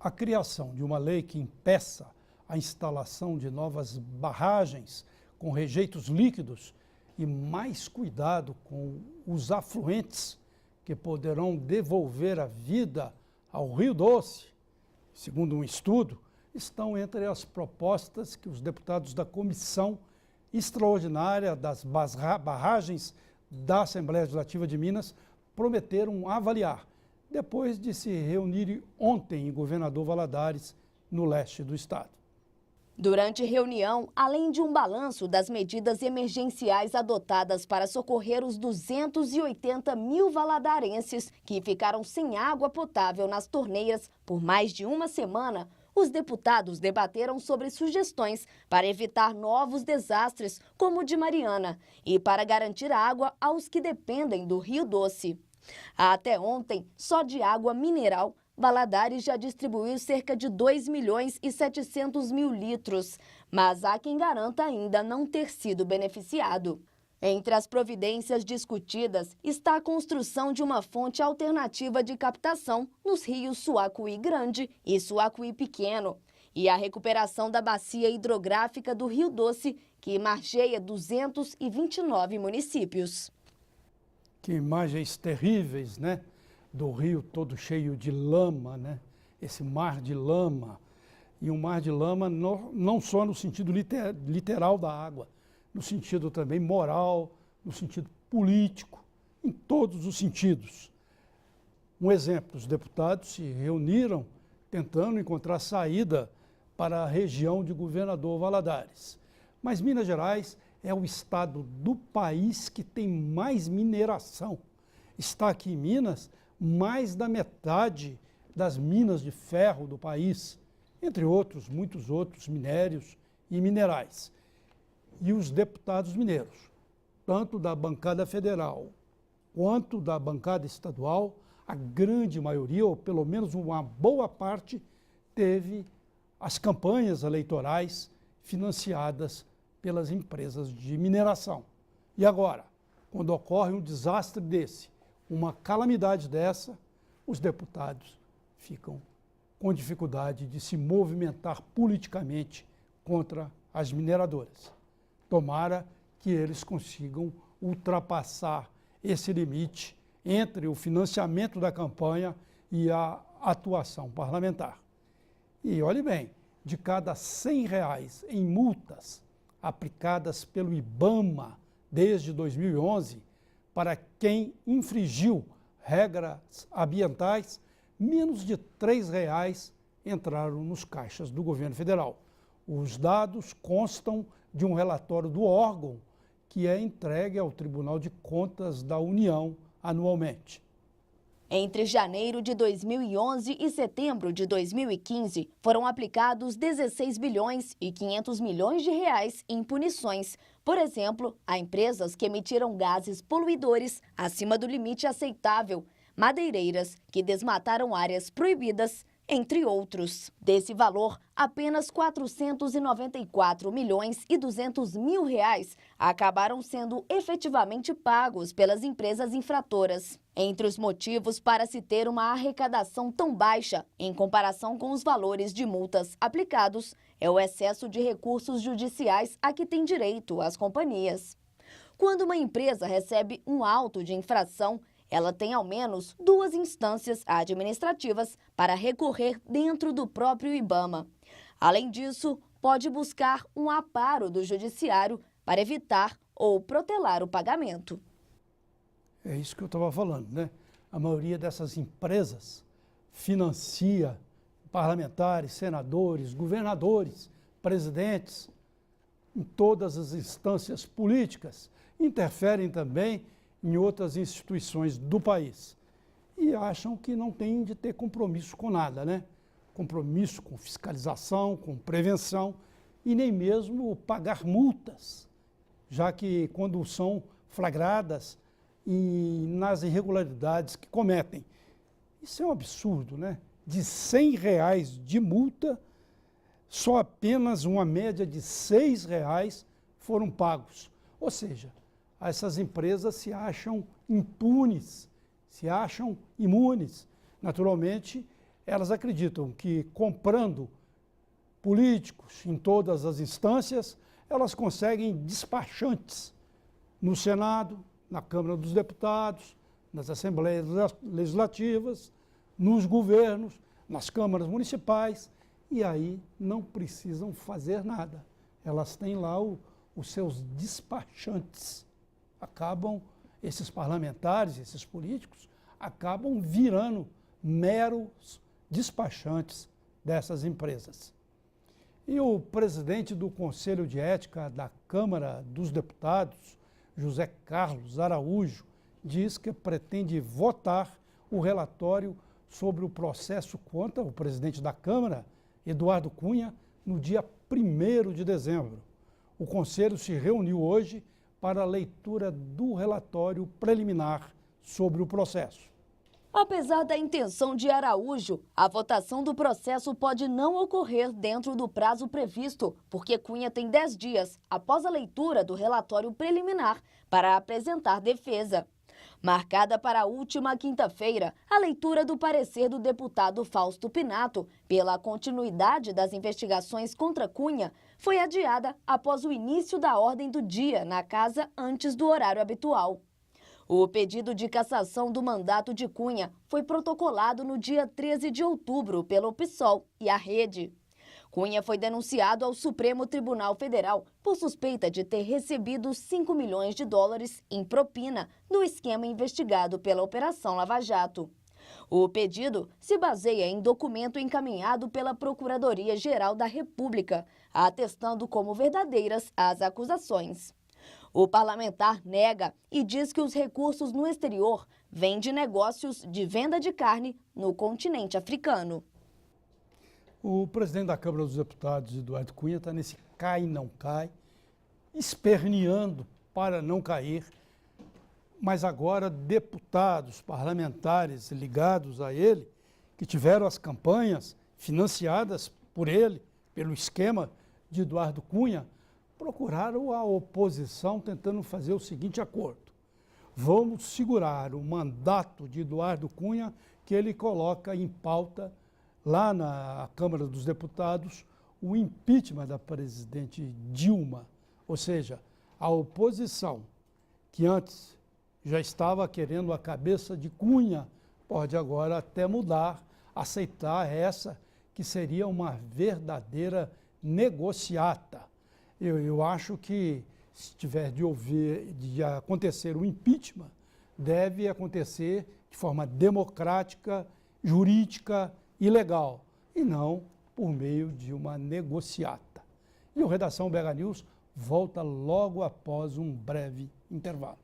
A criação de uma lei que impeça a instalação de novas barragens com rejeitos líquidos e mais cuidado com os afluentes que poderão devolver a vida ao Rio Doce, segundo um estudo, estão entre as propostas que os deputados da Comissão Extraordinária das Barragens da Assembleia Legislativa de Minas prometeram avaliar, depois de se reunirem ontem em Governador Valadares, no leste do estado. Durante reunião, além de um balanço das medidas emergenciais adotadas para socorrer os 280 mil valadarenses que ficaram sem água potável nas torneiras por mais de uma semana, os deputados debateram sobre sugestões para evitar novos desastres como o de Mariana e para garantir água aos que dependem do Rio Doce. Até ontem, só de água mineral, Valadares já distribuiu cerca de 2.700.000 litros, mas há quem garanta ainda não ter sido beneficiado. Entre as providências discutidas está a construção de uma fonte alternativa de captação nos rios Suacuí Grande e Suacuí Pequeno e a recuperação da bacia hidrográfica do Rio Doce, que margeia 229 municípios. Que imagens terríveis, né? Do rio todo cheio de lama, né? Esse mar de lama. E um mar de lama não só no sentido literal da água, no sentido também moral, no sentido político, em todos os sentidos. Um exemplo, os deputados se reuniram tentando encontrar saída para a região de Governador Valadares. Mas Minas Gerais é o estado do país que tem mais mineração. Está aqui em Minas mais da metade das minas de ferro do país, entre outros, muitos outros minérios e minerais. E os deputados mineiros, tanto da bancada federal quanto da bancada estadual, a grande maioria, ou pelo menos uma boa parte, teve as campanhas eleitorais financiadas pelas empresas de mineração. E agora, quando ocorre um desastre desse, uma calamidade dessa, os deputados ficam com dificuldade de se movimentar politicamente contra as mineradoras. Tomara que eles consigam ultrapassar esse limite entre o financiamento da campanha e a atuação parlamentar. E olhe bem, de cada R$100 em multas aplicadas pelo IBAMA desde 2011, para quem infringiu regras ambientais, menos de R$3 entraram nos caixas do governo federal. Os dados constam de um relatório do órgão que é entregue ao Tribunal de Contas da União anualmente. Entre janeiro de 2011 e setembro de 2015, foram aplicados 16 bilhões e 500 milhões de reais em punições, por exemplo, a empresas que emitiram gases poluidores acima do limite aceitável, madeireiras que desmataram áreas proibidas, entre outros. Desse valor, apenas 494 milhões e 200 mil reais acabaram sendo efetivamente pagos pelas empresas infratoras. Entre os motivos para se ter uma arrecadação tão baixa em comparação com os valores de multas aplicados é o excesso de recursos judiciais a que têm direito as companhias. Quando uma empresa recebe um auto de infração, ela tem ao menos 2 instâncias administrativas para recorrer dentro do próprio IBAMA. Além disso, pode buscar um amparo do judiciário para evitar ou protelar o pagamento. É isso que eu estava falando, né? A maioria dessas empresas financia parlamentares, senadores, governadores, presidentes, em todas as instâncias políticas, interferem também em outras instituições do país. E acham que não tem de ter compromisso com nada, né? Compromisso com fiscalização, com prevenção e nem mesmo pagar multas, já que quando são flagradas e nas irregularidades que cometem. Isso é um absurdo, né? De R$100 de multa, só apenas uma média de R$6 foram pagos. Ou seja, essas empresas se acham impunes, se acham imunes. Naturalmente, elas acreditam que comprando políticos em todas as instâncias, elas conseguem despachantes no Senado, na Câmara dos Deputados, nas Assembleias Legislativas, nos governos, nas câmaras municipais, e aí não precisam fazer nada. Elas têm lá os seus despachantes. Esses parlamentares, esses políticos, acabam virando meros despachantes dessas empresas. E o presidente do Conselho de Ética da Câmara dos Deputados, José Carlos Araújo, diz que pretende votar o relatório sobre o processo contra o presidente da Câmara, Eduardo Cunha, no dia 1º de dezembro. O Conselho se reuniu hoje para a leitura do relatório preliminar sobre o processo. Apesar da intenção de Araújo, a votação do processo pode não ocorrer dentro do prazo previsto, porque Cunha tem 10 dias após a leitura do relatório preliminar para apresentar defesa. Marcada para a última quinta-feira, a leitura do parecer do deputado Fausto Pinato pela continuidade das investigações contra Cunha foi adiada após o início da ordem do dia na casa antes do horário habitual. O pedido de cassação do mandato de Cunha foi protocolado no dia 13 de outubro pelo PSOL e a Rede. Cunha foi denunciado ao Supremo Tribunal Federal por suspeita de ter recebido 5 milhões de dólares em propina no esquema investigado pela Operação Lava Jato. O pedido se baseia em documento encaminhado pela Procuradoria-Geral da República, atestando como verdadeiras as acusações. O parlamentar nega e diz que os recursos no exterior vêm de negócios de venda de carne no continente africano. O presidente da Câmara dos Deputados, Eduardo Cunha, está nesse cai não cai, esperneando para não cair, mas agora deputados, parlamentares ligados a ele, que tiveram as campanhas financiadas por ele, pelo esquema de Eduardo Cunha, procuraram a oposição tentando fazer o seguinte acordo: vamos segurar o mandato de Eduardo Cunha, que ele coloca em pauta lá na Câmara dos Deputados o impeachment da presidente Dilma. Ou seja, a oposição, que antes já estava querendo a cabeça de Cunha, pode agora até mudar, aceitar essa que seria uma verdadeira negociata. Eu acho que, se tiver de acontecer o impeachment, deve acontecer de forma democrática, jurídica e legal, e não por meio de uma negociata. E o Redação BH News volta logo após um breve intervalo.